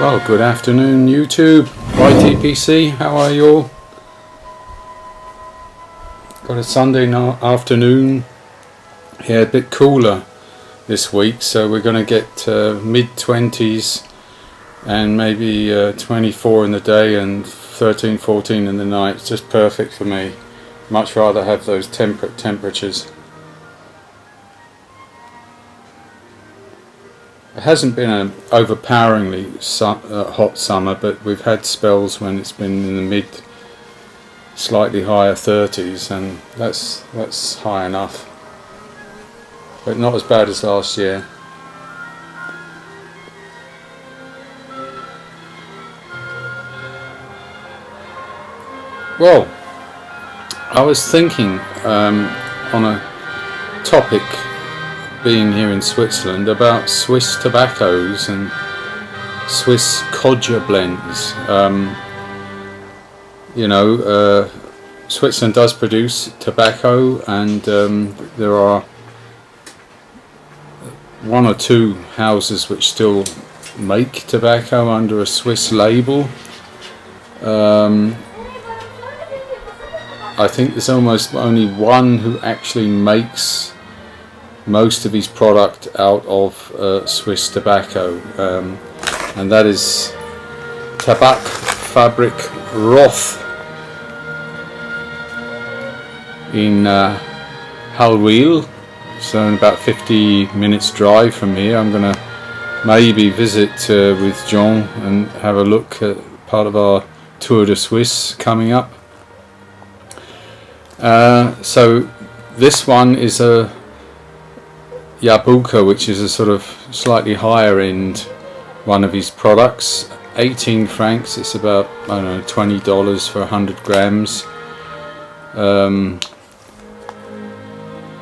Well, good afternoon YouTube, YTPC, how are you all? Got a Sunday afternoon here, a bit cooler this week, so we're going to get mid-20s and maybe 24 in the day and 13, 14 in the night. It's just perfect for me. Much rather have those temperate temperatures. It hasn't been an overpoweringly hot summer, but we've had spells when it's been in the mid, slightly higher 30s, and that's high enough, but not as bad as last year. Well, I was thinking on a topic, being here in Switzerland, about Swiss tobaccos and Swiss Codger blends. Switzerland does produce tobacco, and there are one or two houses which still make tobacco under a Swiss label. I think there's almost only one who actually makes most of his product out of Swiss tobacco, and that is Tabakfabrik Roth in Halwil, so in about 50 minutes drive from here. I'm going to maybe visit with John and have a look at part of our Tour de Suisse coming up. So this one is a Jabuca, which is a sort of slightly higher end one of his products. 18 francs, it's about, I don't know, $20 for 100 grams.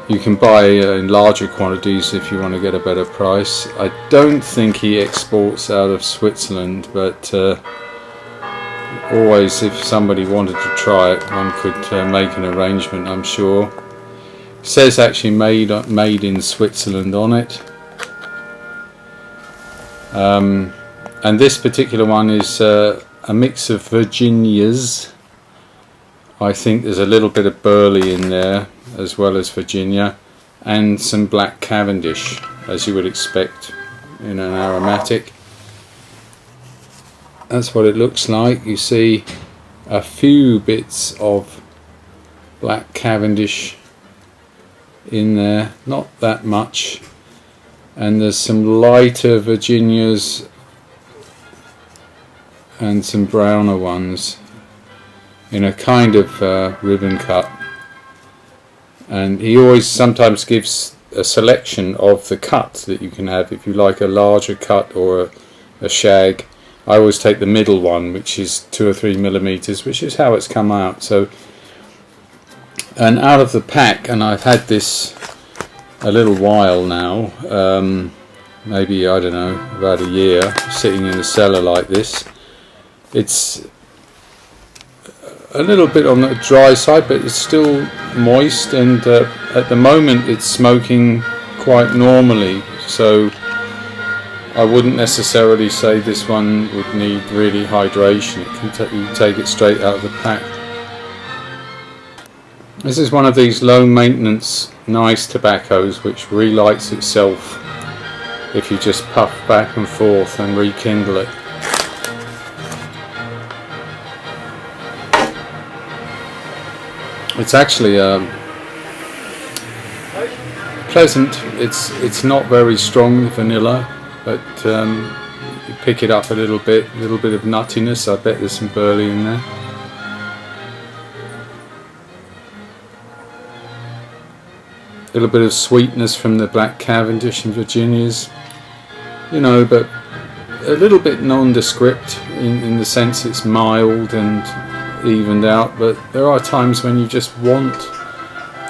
You can buy in larger quantities if you want to get a better price. I don't think he exports out of Switzerland, but always, if somebody wanted to try it, one could make an arrangement, I'm sure. It says actually made in Switzerland on it. And this particular one is a mix of Virginias. I think there's a little bit of Burley in there as well as Virginia, and some black cavendish, as you would expect in an aromatic. That's what it looks like. You see a few bits of black cavendish in there, not that much, and there's some lighter Virginias and some browner ones in a kind of ribbon cut. And he always sometimes gives a selection of the cut that you can have if you like a larger cut or a shag. I always take the middle one, which is 2 or 3 millimeters, which is how it's come out. So, and out of the pack, and I've had this a little while now, maybe, I don't know, about a year, sitting in the cellar like this. It's a little bit on the dry side, but it's still moist, and at the moment it's smoking quite normally, so I wouldn't necessarily say this one would need really hydration. It can you take it straight out of the pack. This is one of these low maintenance nice tobaccos which relights itself if you just puff back and forth and rekindle it. It's actually pleasant. It's not very strong vanilla, but you pick it up a little bit of nuttiness. I bet there's some burley in there. A little bit of sweetness from the black cavendish and Virginias, you know, but a little bit nondescript in the sense it's mild and evened out. But there are times when you just want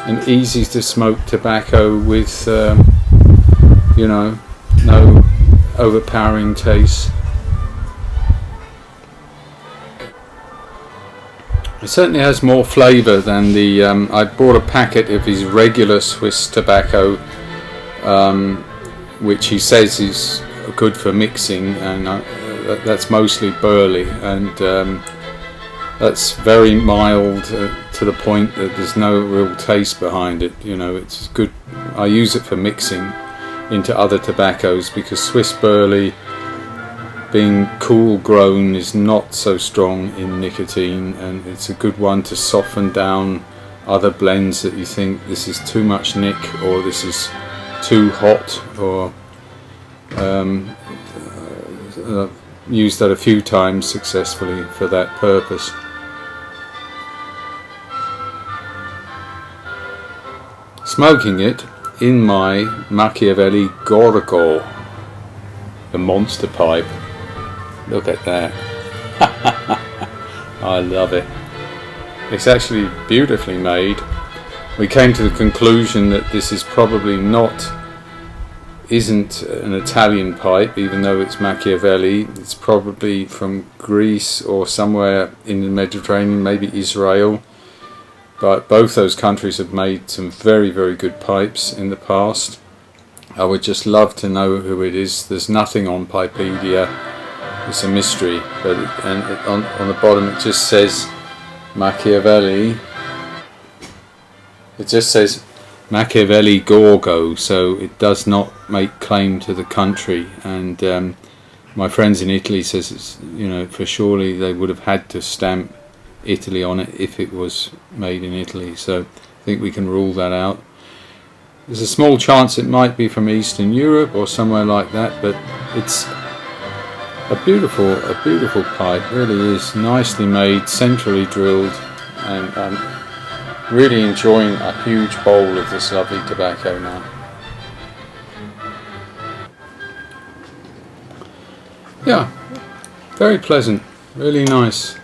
an easy to smoke tobacco with no overpowering taste. It certainly has more flavour than the I bought a packet of his regular Swiss tobacco, which he says is good for mixing, and that's mostly burley, and that's very mild to the point that there's no real taste behind it. You know, it's good. I use it for mixing into other tobaccos because Swiss burley, being cool grown, is not so strong in nicotine, and it's a good one to soften down other blends that you think this is too much nick or this is too hot, or used that a few times successfully for that purpose. Smoking it in my Machiavelli Gorgo, the monster pipe. Look at that. I love it. It's actually beautifully made. We came to the conclusion that this is probably isn't an Italian pipe, even though it's Machiavelli. It's probably from Greece or somewhere in the Mediterranean, maybe Israel. But both those countries have made some very, very good pipes in the past. I would just love to know who it is. There's nothing on Pipedia. It's a mystery. But on the bottom it just says Machiavelli. It just says Machiavelli Gorgo, so it does not make claim to the country. And my friends in Italy says it's, you know, for surely they would have had to stamp Italy on it if it was made in Italy. So I think we can rule that out. There's a small chance it might be from Eastern Europe or somewhere like that, but it's a beautiful pipe. Really is nicely made, centrally drilled, and I'm really enjoying a huge bowl of this lovely tobacco now. Yeah, very pleasant, really nice.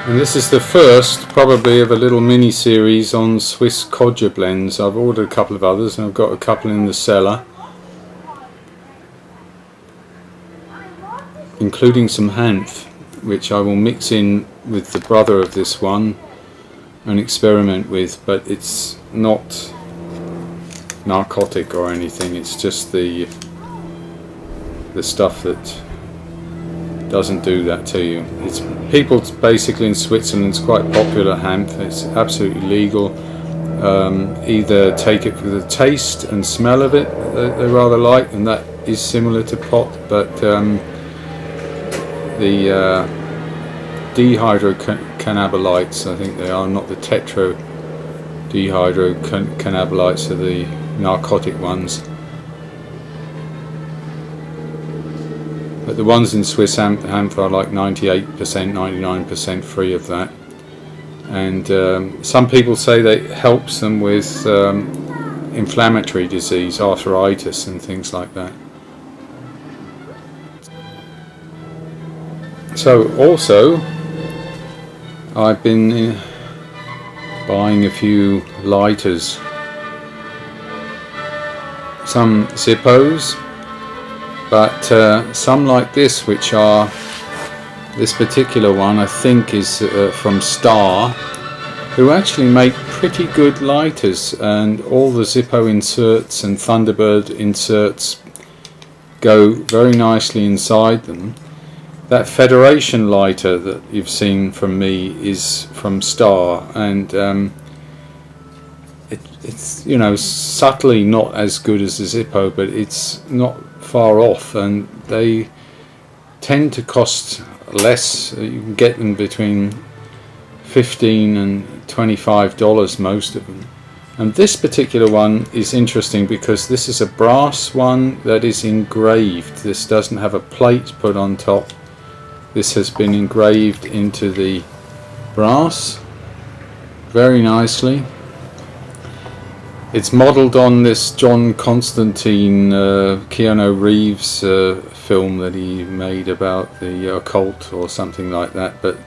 And this is the first, probably, of a little mini-series on Swiss Codger blends. I've ordered a couple of others, and I've got a couple in the cellar, including some Hanf, which I will mix in with the brother of this one and experiment with, but it's not narcotic or anything. It's just the stuff that doesn't do that to you. It's people basically in Switzerland, it's quite popular, Hanf. It's absolutely legal. Either take it for the taste and smell of it, they rather like, and that is similar to pot, but the dehydrocannabinolites, I think they are, not the tetradehydrocannabinolites, are the narcotic ones. But the ones in Swiss Hanf are like 98%, 99% free of that. And some people say that it helps them with inflammatory disease, arthritis and things like that. So also, I've been buying a few lighters. Some Zippos, but some like this, which are, this particular one I think is from Star, who actually make pretty good lighters, and all the Zippo inserts and Thunderbird inserts go very nicely inside them. That Federation lighter that you've seen from me is from Star, and it's, you know, subtly not as good as the Zippo, but it's not far off, and they tend to cost less. You can get them between $15 and $25, most of them. And this particular one is interesting because this is a brass one that is engraved. This doesn't have a plate put on top. This has been engraved into the brass very nicely. It's modelled on this John Constantine Keanu Reeves film that he made about the occult or something like that, but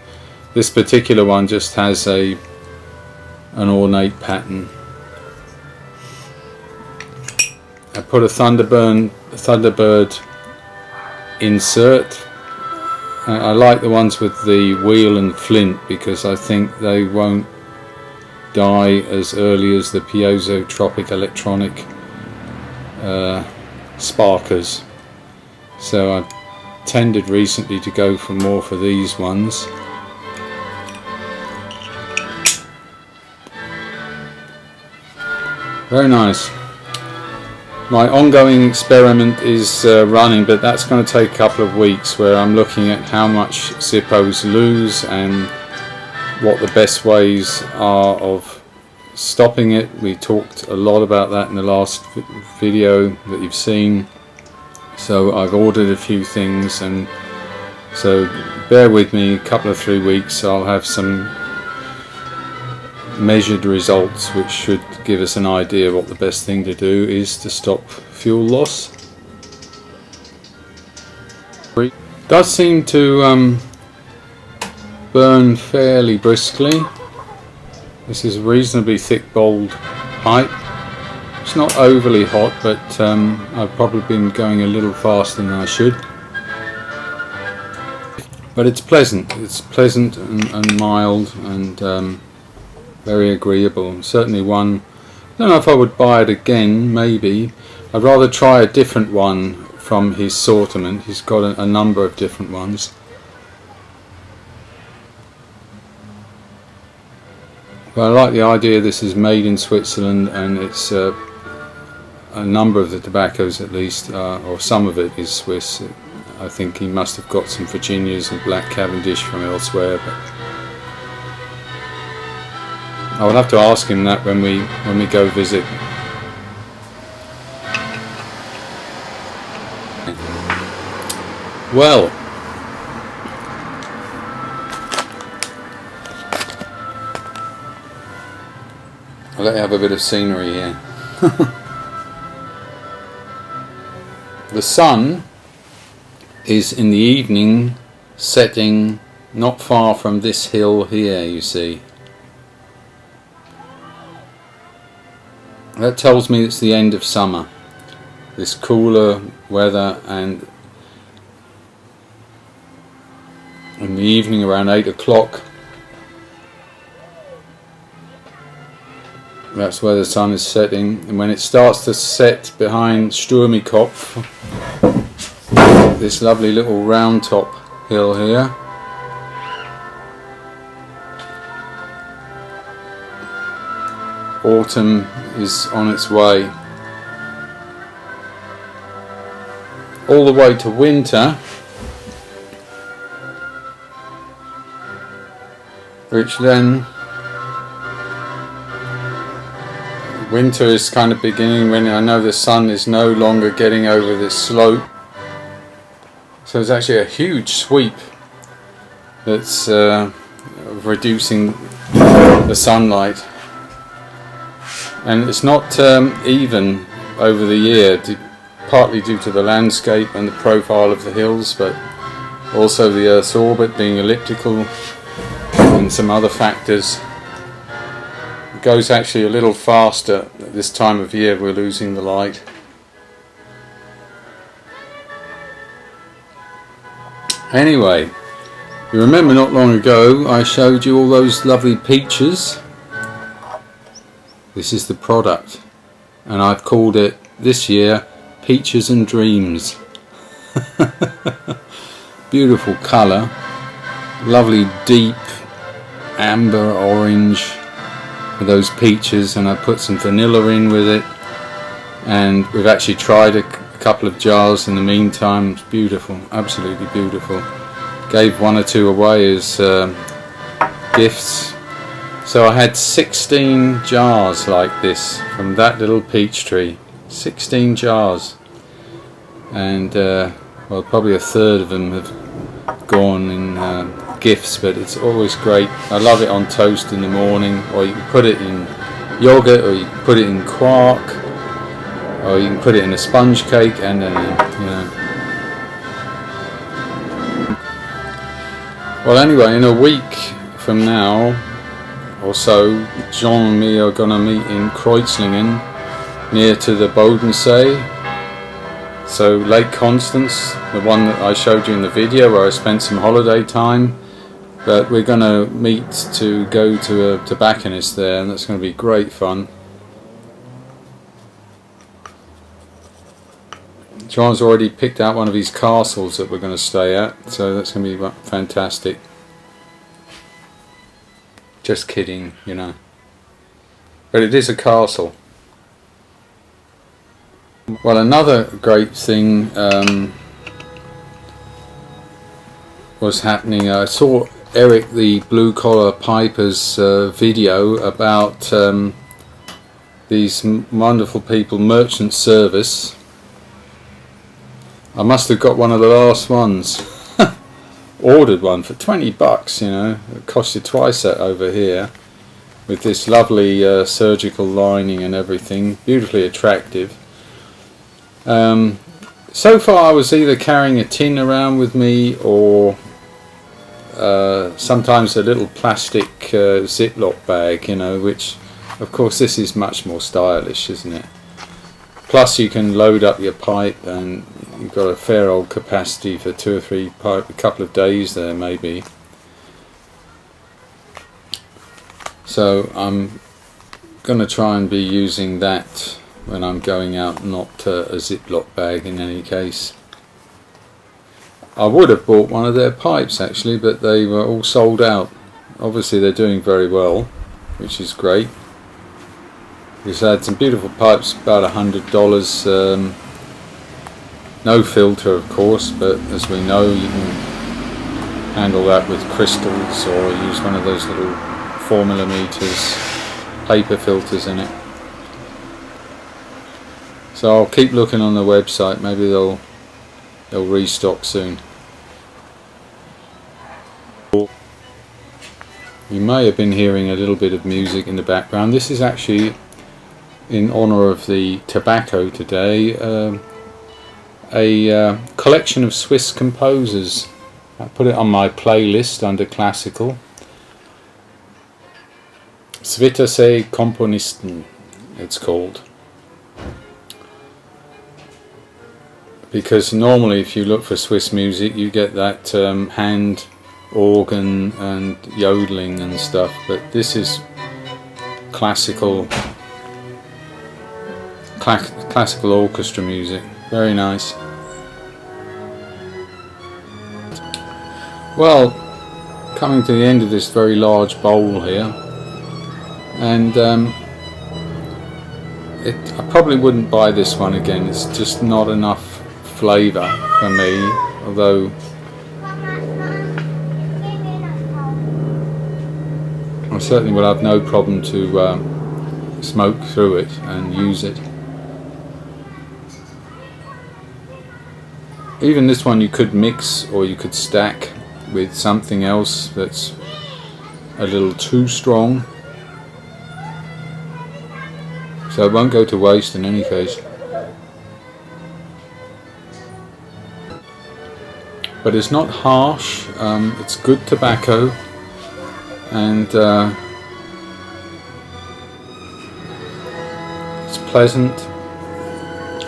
this particular one just has an ornate pattern. I put a Thunderbird insert. I like the ones with the wheel and flint because I think they won't die as early as the piezotropic electronic sparkers. so I tended recently to go for more for these ones. Very nice. My ongoing experiment is running, but that's going to take a couple of weeks, where I'm looking at how much Zippos lose and what the best ways are of stopping it. We talked a lot about that in the last video that you've seen, so I've ordered a few things, and so bear with me, a couple of 3 weeks I'll have some measured results which should give us an idea what the best thing to do is to stop fuel loss. It does seem to burn fairly briskly. This is a reasonably thick, bold pipe. It's not overly hot, but I've probably been going a little faster than I should. But it's pleasant. It's pleasant and mild, and very agreeable. Certainly one. I don't know if I would buy it again. Maybe I'd rather try a different one from his assortment. He's got a number of different ones. But I like the idea this is made in Switzerland, and it's a number of the tobaccos, at least, or some of it, is Swiss. I think he must have got some Virginias and black Cavendish from elsewhere, but I will have to ask him that when we go visit. Well, I'll let you have a bit of scenery here. The sun is in the evening setting not far from this hill here, you see. That tells me it's the end of summer. This cooler weather, and in the evening around 8 o'clock, that's where the sun is setting. And when it starts to set behind Sturmikopf, this lovely little round top hill here, autumn is on its way. All the way to winter, which then winter is kind of beginning when I know the sun is no longer getting over this slope. So it's actually a huge sweep that's reducing the sunlight. And it's not even over the year, partly due to the landscape and the profile of the hills, but also the Earth's orbit being elliptical and some other factors. It goes actually a little faster at this time of year. We're losing the light. Anyway, you remember not long ago I showed you all those lovely peaches. This is the product, and I've called it this year Peaches and Dreams. Beautiful colour, lovely deep amber orange with those peaches, and I put some vanilla in with it, and we've actually tried a couple of jars in the meantime. It's beautiful, absolutely beautiful. Gave 1 or 2 away as gifts. So I had 16 jars like this from that little peach tree. 16 jars, and well, probably a third of them have gone in gifts, but it's always great. I love it on toast in the morning, or you can put it in yogurt, or you can put it in quark, or you can put it in a sponge cake, and then you know. Well, anyway, in a week from now or so, John and me are going to meet in Kreuzlingen, near to the Bodensee. So Lake Constance, the one that I showed you in the video where I spent some holiday time, but we're going to meet to go to a tobacconist there, and that's going to be great fun. John's already picked out one of his castles that we're going to stay at, so that's going to be fantastic. Just kidding, you know. But it is a castle. Well, another great thing was happening. I saw Eric the Blue Collar Piper's video about these wonderful people, merchant service. I must have got one of the last ones. Ordered one for 20 bucks, you know. It cost you twice that over here, with this lovely surgical lining and everything, beautifully attractive. So far I was either carrying a tin around with me, or sometimes a little plastic Ziploc bag, you know, which of course this is much more stylish, isn't it? Plus you can load up your pipe, and you've got a fair old capacity for 2 or 3 pipe, a couple of days there maybe. So I'm going to try and be using that when I'm going out, not a Ziploc bag in any case. I would have bought one of their pipes actually, but they were all sold out. Obviously they're doing very well, which is great. We've had some beautiful pipes, about $100. No filter of course, but as we know you can handle that with crystals, or use one of those little 4mm paper filters in it. So I'll keep looking on the website, maybe they'll restock soon. You may have been hearing a little bit of music in the background. This is actually in honor of the tobacco today, a collection of Swiss composers. I put it on my playlist under classical. Schweizerische Komponisten it's called. Because normally if you look for Swiss music you get that hand organ and yodeling and stuff, but this is classical orchestra music. Very nice. Well, coming to the end of this very large bowl here, and I probably wouldn't buy this one again. It's just not enough flavour for me, although I certainly will have no problem to smoke through it and use it. Even this one you could mix, or you could stack with something else that's a little too strong, so it won't go to waste in any case. But it's not harsh, it's good tobacco, and it's pleasant.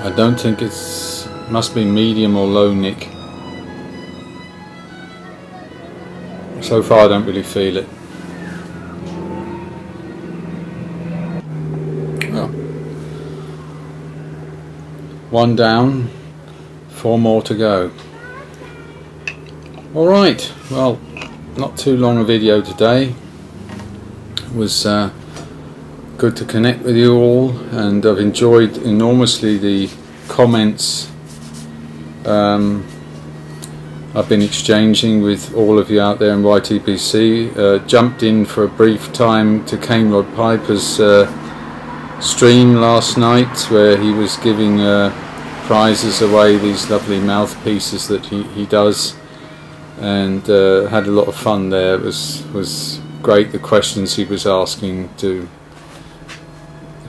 I don't think must be medium or low nick. So far I don't really feel it. Well, 1 down, 4 more to go. Alright, well, not too long a video today. It was good to connect with you all, and I've enjoyed enormously the comments I've been exchanging with all of you out there in YTPC. Jumped in for a brief time to Cane Rod Piper's stream last night, where he was giving prizes away, these lovely mouthpieces that he does, and had a lot of fun there. It was great, the questions he was asking, to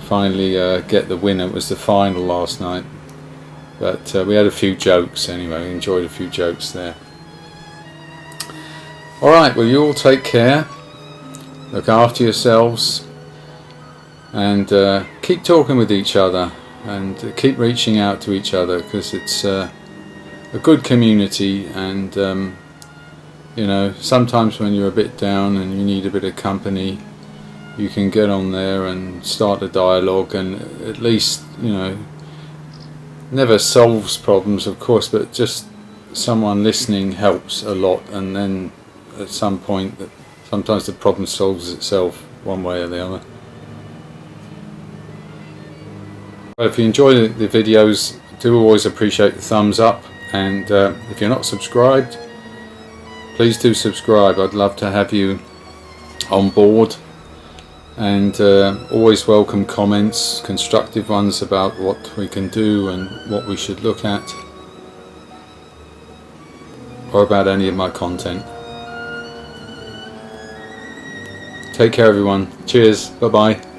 finally get the winner. It was the final last night. But we had a few jokes anyway, enjoyed a few jokes there. Alright, well you all take care, look after yourselves, and keep talking with each other, and keep reaching out to each other, because it's a good community, and you know, sometimes when you're a bit down and you need a bit of company, you can get on there and start a dialogue, and at least, you know, never solves problems, of course, but just someone listening helps a lot. And then at some point, sometimes the problem solves itself one way or the other. But if you enjoy the videos, I do always appreciate the thumbs up, and if you're not subscribed, please do subscribe. I'd love to have you on board, and always welcome comments, constructive ones, about what we can do and what we should look at, or about any of my content. Take care everyone. Cheers. Bye bye.